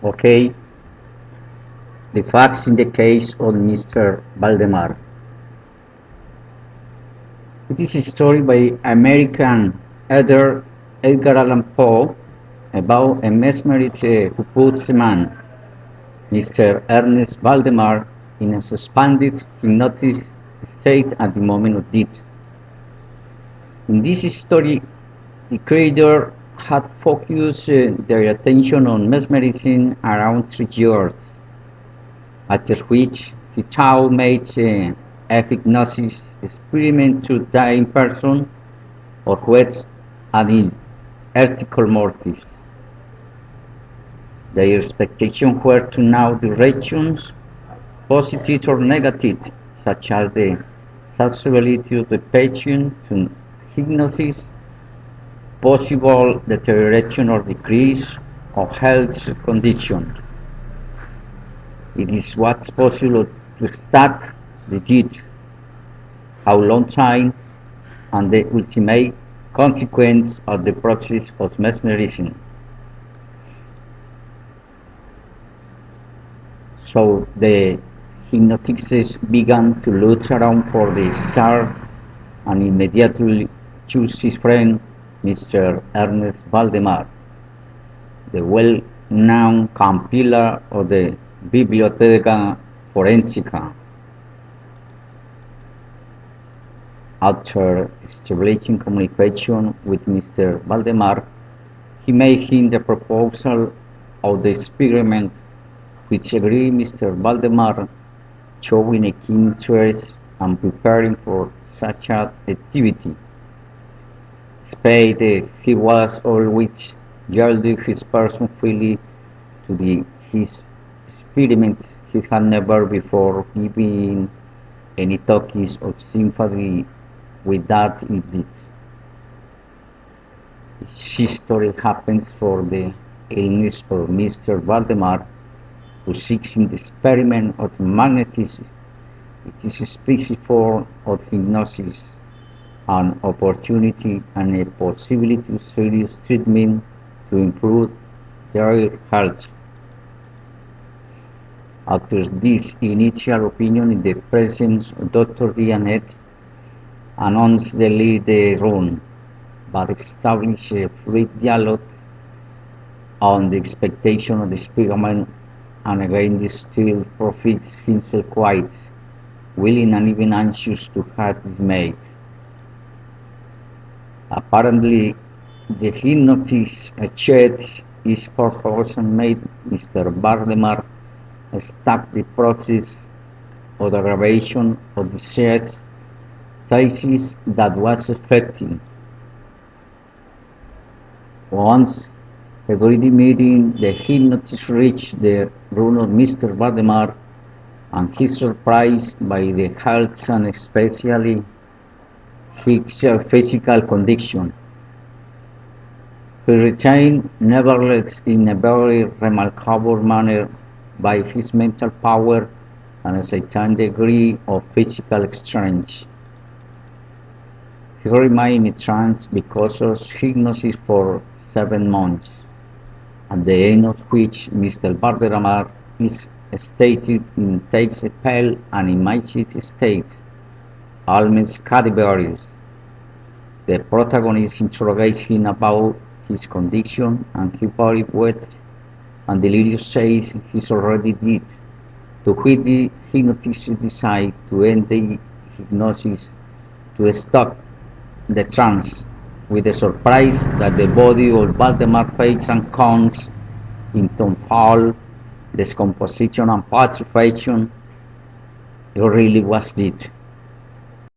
Okay, the facts in the case of Mr. Valdemar. It is a story by American author Edgar Allan Poe about a mesmerist who puts a man, Mr. Ernest Valdemar, in a suspended hypnotic state at the moment of death. In this story, the creator had focused their attention on mesmerism around 3 years, after which he taught made a hypnosis experiment to die in person or wet and in article mortis. Their expectations were to know directions, positive or negative, such as the susceptibility of the patient to hypnosis, possible deterioration or decrease of health condition. It is what's possible to start the deed, how long time, and the ultimate consequence of the process of mesmerism. So the hypnotist began to look around for the star and immediately chose his friend, Mr. Ernest Valdemar, the well-known compiler of the Biblioteca Forensica. After establishing communication with Mr. Valdemar, he made him the proposal of the experiment, which agreed Mr. Valdemar, showing a keen interest and preparing for such an activity. Spade he was always yielding his person freely to his experiments. He had never before given any tokens of sympathy with that he did. This story happens for the illness of Mr. Valdemar, who seeks in the experiment of magnetism. It is a species form of hypnosis, an opportunity and a possibility of serious treatment to improve their health. After this initial opinion in the presence of Dr. Dianet, announced the lead the room, but established a fluid dialogue on the expectation of the experiment, and again the still profits himself quiet, willing and even anxious to have it made. Apparently, the hypnotist achieved his purpose and made Mr. Valdemar stop the process of the aggravation of the sex thesis that was affecting. Once every meeting, the hypnotist reached the room of Mr. Valdemar, and he surprised by the health and especially his physical condition. He retained, nevertheless, in a very remarkable manner by his mental power and a certain degree of physical strength. He remained in trance because of hypnosis for 7 months, at the end of which Mr. Valdemar is stated in takes a pale and emaciated state, almost categories. The protagonist interrogates him about his condition, and he very wet and delirious says he's already dead, to which the hypnotist decides to end the hypnosis to stop the trance, with the surprise that the body of Valdemar fades and comes into fall, decomposition and putrefaction. He really was dead.